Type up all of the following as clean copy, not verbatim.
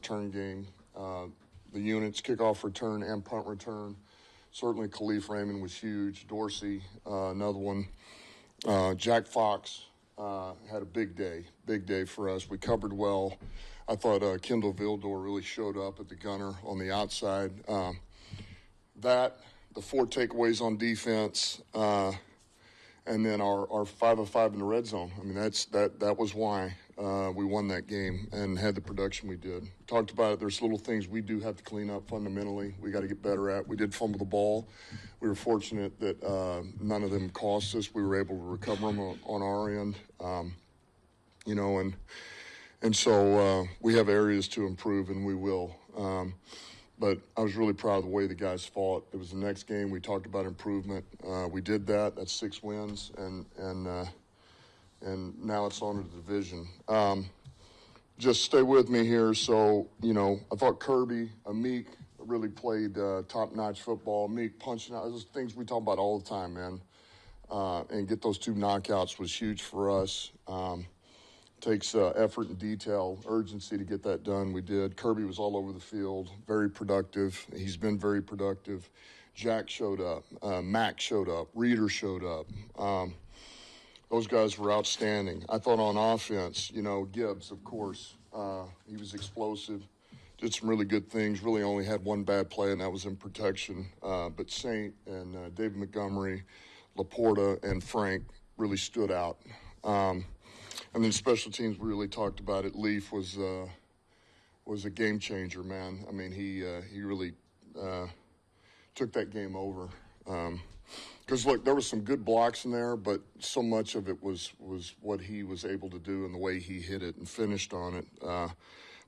return game. The units, kickoff return and punt return. Certainly Khalif Raymond was huge. Dorsey, another one. Jack Fox had a big day for us. We covered well. I thought Kendall Vildor really showed up at the gunner on the outside. The 4 takeaways on defense, and then our 5 of 5 in the red zone. I mean, that was why we won that game and had the production we did. Talked about it. There's little things we do have to clean up fundamentally. We got to get better at. We did fumble the ball. We were fortunate that none of them cost us. We were able to recover them on our end, and so we have areas to improve, and we will. But I was really proud of the way the guys fought. It was the next game. We talked about improvement. We did that. That's 6 wins, and now it's on to the division. Just stay with me here. So, I thought Kirby, Amik really played top-notch football. Amik punching out. Those are things we talk about all the time, man. And get those 2 knockouts was huge for us. Takes effort and detail, urgency to get that done. We did. Kirby was all over the field, very productive. He's been very productive. Jack showed up. Mac showed up. Reeder showed up. Those guys were outstanding. I thought on offense, Gibbs, of course, he was explosive. Did some really good things. Really only had one bad play, and that was in protection. But Saint and David Montgomery, Laporta, and Frank really stood out. And then special teams, we really talked about it. Leaf was a game changer, man. I mean, he really took that game over. Because, look, there was some good blocks in there, but so much of it was what he was able to do and the way he hit it and finished on it.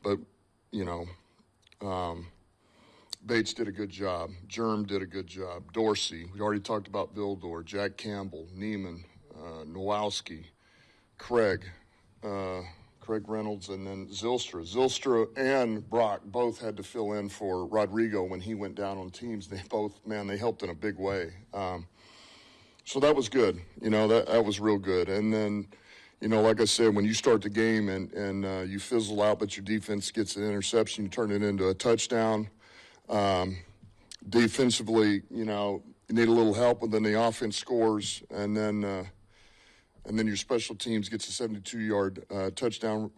But, Bates did a good job. Germ did a good job. Dorsey, we already talked about Vildor, Jack Campbell, Neiman, Nowalski, Craig Reynolds, and then Zylstra. Zylstra and Brock both had to fill in for Rodrigo when he went down on teams. They helped in a big way. So that was good. That was real good. And then, like I said, when you start the game and you fizzle out, but your defense gets an interception, you turn it into a touchdown. Defensively, you need a little help, and then the offense scores, and then your special teams gets a 72-yard touchdown,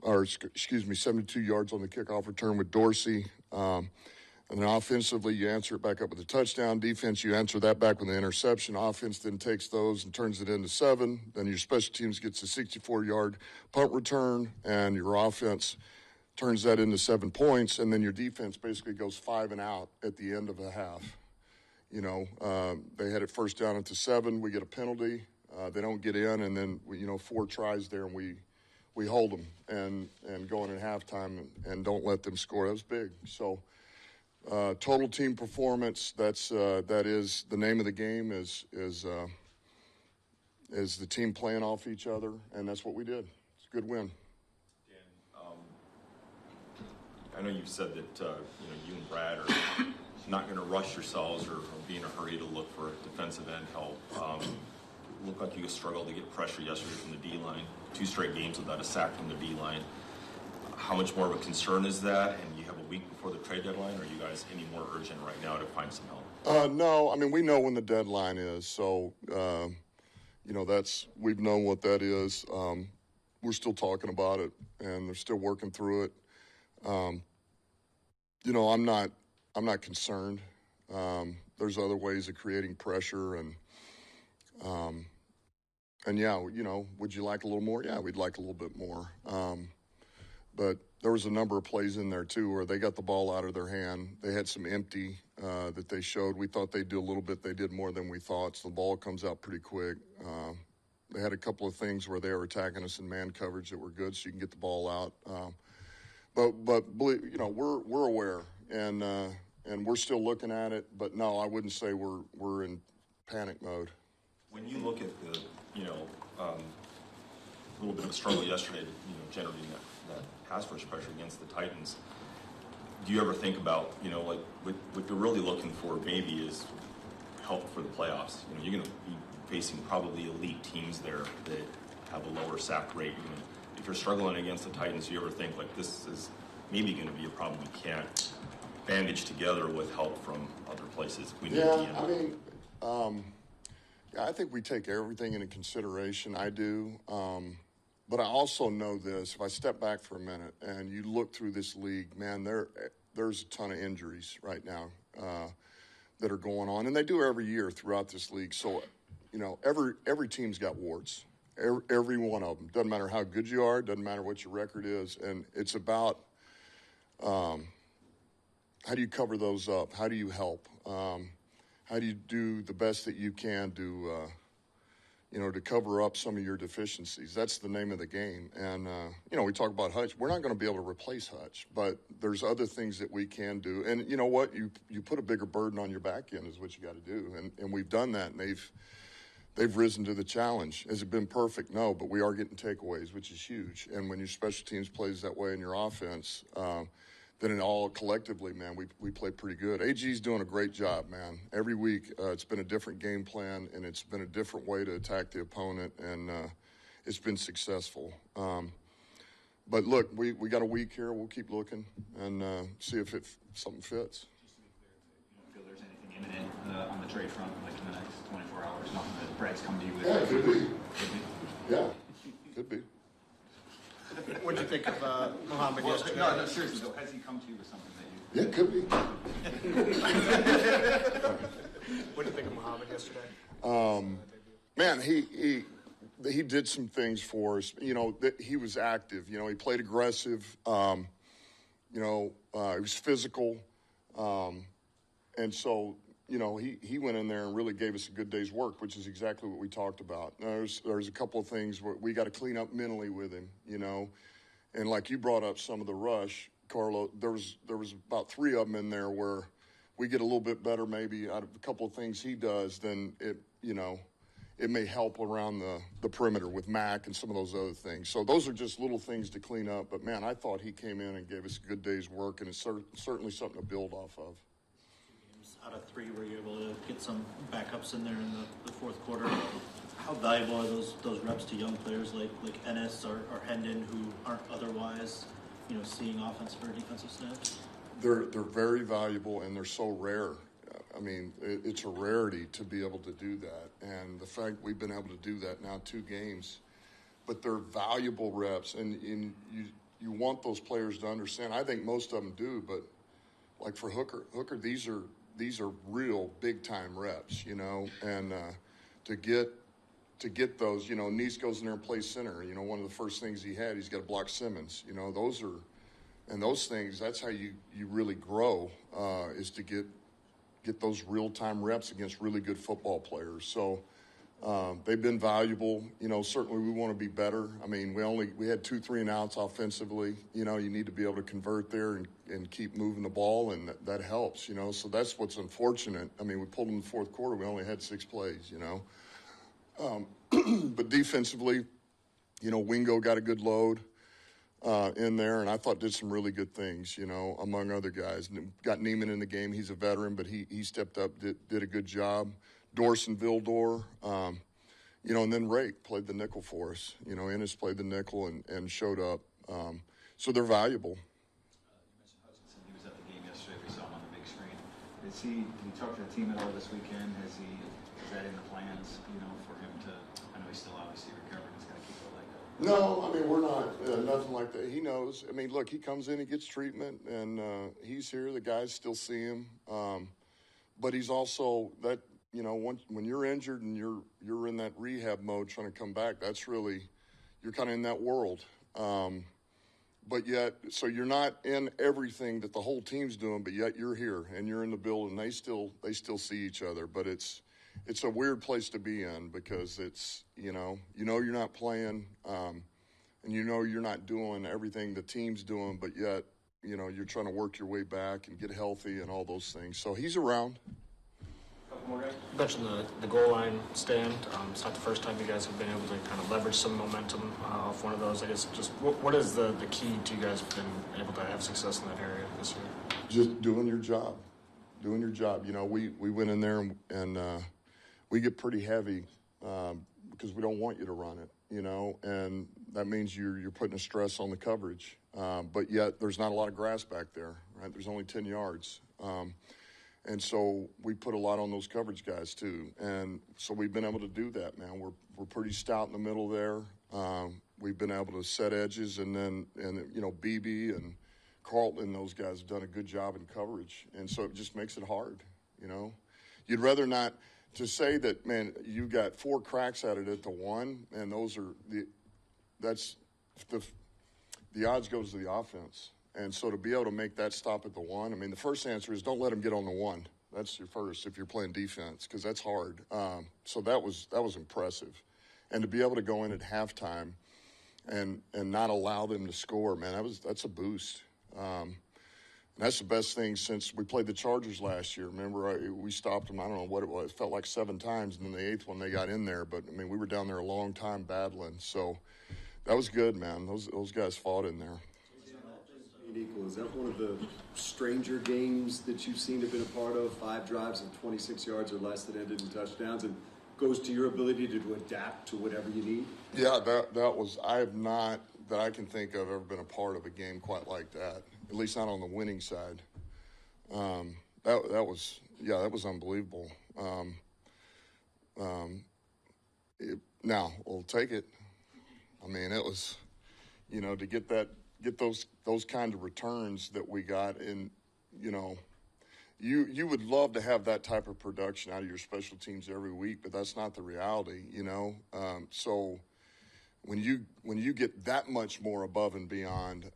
72 yards on the kickoff return with Dorsey. And then offensively, you answer it back up with a touchdown. Defense, you answer that back with an interception. Offense then takes those and turns it into 7. Then your special teams gets a 64-yard punt return, and your offense turns that into 7 points. And then your defense basically goes 5 and out at the end of a half. They had it first down into 7. We get a penalty. They don't get in, and then 4 tries there, and we hold them and go in at halftime and don't let them score. That was big. So total team performance. That is the name of the game. Is the team playing off each other, and that's what we did. It's a good win. Dan, I know you've said that you and Brad are not going to rush yourselves or be in a hurry to look for defensive end help. Looked like you struggled to get pressure yesterday from the D-line. 2 straight games without a sack from the D-line. How much more of a concern is that? And you have a week before the trade deadline? Or are you guys any more urgent right now to find some help? No, I mean, we know when the deadline is. So, we've known what that is. We're still talking about it, and they're still working through it. I'm not concerned. There's other ways of creating pressure and yeah, would you like a little more? Yeah, we'd like a little bit more. But there was a number of plays in there, too, where they got the ball out of their hand. They had some empty that they showed. We thought they'd do a little bit. They did more than we thought, so the ball comes out pretty quick. They had a couple of things where they were attacking us in man coverage that were good, so you can get the ball out. But we're aware, and we're still looking at it. But, no, I wouldn't say we're in panic mode. When you look at the, little bit of a struggle yesterday, generating that pass rush pressure against the Titans, do you ever think about, what you're really looking for maybe is help for the playoffs? You're going to be facing probably elite teams there that have a lower sack rate. If you're struggling against the Titans, do you ever think, this is maybe going to be a problem we can't bandage together with help from other places. We need yeah, I mean, yeah, I think we take everything into consideration. I do. But I also know this, if I step back for a minute and you look through this league, man, there's a ton of injuries right now that are going on. And they do every year throughout this league. So, you know, every team's got warts, every one of them. Doesn't matter how good you are, doesn't matter what your record is. And it's about how do you cover those up? How do you help? How do you do the best that you can to cover up some of your deficiencies? That's the name of the game. And, we talk about Hutch. We're not going to be able to replace Hutch, but there's other things that we can do. And you know what? You put a bigger burden on your back end is what you got to do. And we've done that, and they've risen to the challenge. Has it been perfect? No, but we are getting takeaways, which is huge. And when your special teams plays that way in your offense, then it all collectively, man, we play pretty good. AG's doing a great job, man. Every week it's been a different game plan, and it's been a different way to attack the opponent, and it's been successful. But look, we got a week here. We'll keep looking and see if something fits. Just to be clear, you don't feel there's anything imminent on the trade front, like in the next 24 hours, nothing that Brad's come to you with? Yeah, it could be. Yeah, could be. What do you think of Muhammad yesterday? No, seriously though, has he come to you with something that you... Yeah, it could be. What do you think of Muhammad yesterday? Man, he did some things for us. You know, he was active. You know, he played aggressive. He was physical. And so, you know, he went in there and really gave us a good day's work, which is exactly what we talked about. There's a couple of things where we got to clean up mentally with him, you know. And like you brought up some of the rush, Carlo, there was about 3 of them in there where we get a little bit better maybe out of a couple of things he does, then it may help around the perimeter with Mac and some of those other things. So those are just little things to clean up. But, man, I thought he came in and gave us a good day's work, and it's certainly something to build off of. Out of 3, were you able to get some backups in there in the fourth quarter? How valuable are those reps to young players like Ennis or Hendon, who aren't otherwise, seeing offensive or defensive snaps? They're very valuable, and they're so rare. I mean, it's a rarity to be able to do that, and the fact we've been able to do that now 2 games, but they're valuable reps, and you want those players to understand. I think most of them do, but like for Hooker, these are real big time reps, and to get those, Nice goes in there and plays center. One of the first things he's got to block Simmons. Those things, that's how you really grow, is to get those real time reps against really good football players. So they've been valuable. Certainly we want to be better. I mean, we had 2 3 and outs offensively. You need to be able to convert there and keep moving the ball, and that helps. So that's what's unfortunate. I mean, we pulled in the fourth quarter. We only had 6 plays. But defensively, Wingo got a good load in there, and I thought did some really good things. Among other guys, got Neiman in the game. He's a veteran, but he stepped up, did a good job. Dorson Vildor, and then Rake played the nickel for us. Ennis played the nickel and showed up. So they're valuable. You mentioned Hutchinson. He was at the game yesterday. We saw him on the big screen. Did he talk to the team at all this weekend? Is that in the plans, for him to, I know he's still obviously recovering. He's got to keep it like that. No, I mean, we're not, nothing like that. He knows. I mean, look, he comes in, he gets treatment, and he's here. The guys still see him. But he's also that, when you're injured and you're in that rehab mode trying to come back, that's really, you're kind of in that world. But yet, so you're not in everything that the whole team's doing, but yet you're here and you're in the building. They still see each other, but it's a weird place to be in because it's, you're not playing, and you're not doing everything the team's doing, but yet, you're trying to work your way back and get healthy and all those things. So he's around. You mentioned the goal line stand. It's not the first time you guys have been able to kind of leverage some momentum off one of those. I guess just what is the key to you guys been able to have success in that area this year? Just doing your job. We went in there and we get pretty heavy because we don't want you to run it, and that means you're putting a stress on the coverage. But yet there's not a lot of grass back there, right? There's only 10 yards. And so we put a lot on those coverage guys too. And so we've been able to do that, man. We're pretty stout in the middle there. We've been able to set edges, and BB and Carlton, those guys have done a good job in coverage. And so it just makes it hard, You'd rather not to say that, man, you got 4 cracks at it at the one, and the odds goes to the offense. And so to be able to make that stop at the one, I mean, the first answer is don't let them get on the one. That's your first if you're playing defense, because that's hard. So that was impressive. And to be able to go in at halftime and not allow them to score, man, that's a boost. And that's the best thing since we played the Chargers last year. Remember, we stopped them, I don't know what it was. It felt like 7 times, and then the 8th one they got in there. But, I mean, we were down there a long time battling. So that was good, man. Those guys fought in there. Equal. Is that one of the stranger games that you've seen have been a part of? 5 drives of 26 yards or less that ended in touchdowns, and goes to your ability to adapt to whatever you need? Yeah, that was, I have not, that I can think of, ever been a part of a game quite like that. At least not on the winning side. That was unbelievable. Now we'll take it. I mean, it was, to get those kind of returns that we got, and you would love to have that type of production out of your special teams every week, but that's not the reality, So when you get that much more above and beyond,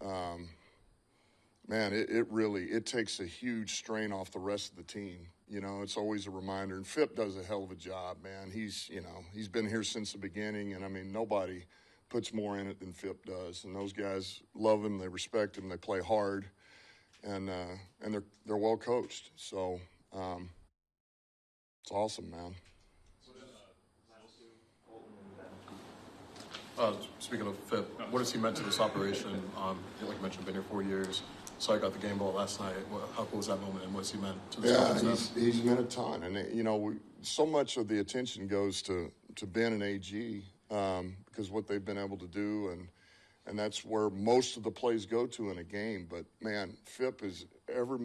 man, it takes a huge strain off the rest of the team. It's always a reminder, and Phip does a hell of a job, man. He's been here since the beginning, and I mean, nobody puts more in it than Phip does, and those guys love him, they respect him, they play hard, and they're well coached. So it's awesome, man. Speaking of Phip, what has he meant to this operation? Like you mentioned, been here 4 years. So I got the game ball last night. How cool was that moment, and what's he meant to this organization? He's meant a ton, and so much of the attention goes to Ben and AG. Because what they've been able to do, and that's where most of the plays go to in a game. But, man, Phip is every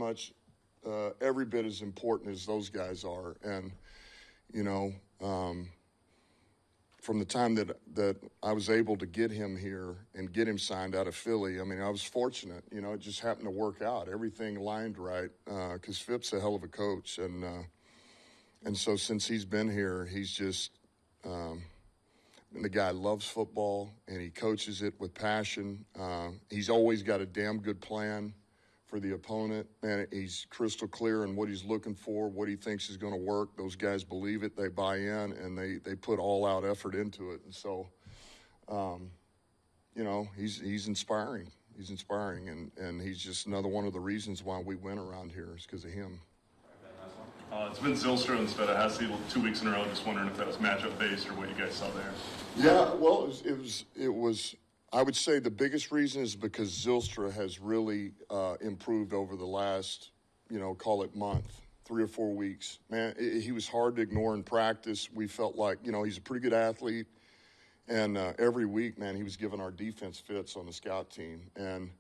bit as important as those guys are. And, from the time that I was able to get him here and get him signed out of Philly, I mean, I was fortunate. It just happened to work out. Everything lined right because Phip's a hell of a coach. And so since he's been here, he's just and the guy loves football, and he coaches it with passion. He's always got a damn good plan for the opponent. And he's crystal clear in what he's looking for, what he thinks is going to work. Those guys believe it, they buy in, and they put all-out effort into it. And so, he's inspiring. He's inspiring, and he's just another one of the reasons why we win around here is because of him. It's been Zylstra instead of Hesse 2 weeks in a row. Just wondering if that was matchup based or what you guys saw there. Yeah, well, it was. I would say the biggest reason is because Zylstra has really improved over the last, call it month, 3 or 4 weeks. Man, he was hard to ignore in practice. We felt like, he's a pretty good athlete, and every week, man, he was giving our defense fits on the scout team, and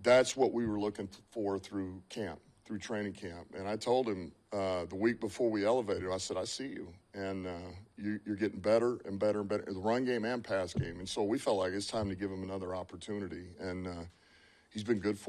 that's what we were looking for through training camp. And I told him the week before we elevated, I said, I see you, and you're getting better and better and better, the run game and pass game. And so we felt like it's time to give him another opportunity, and he's been good for us.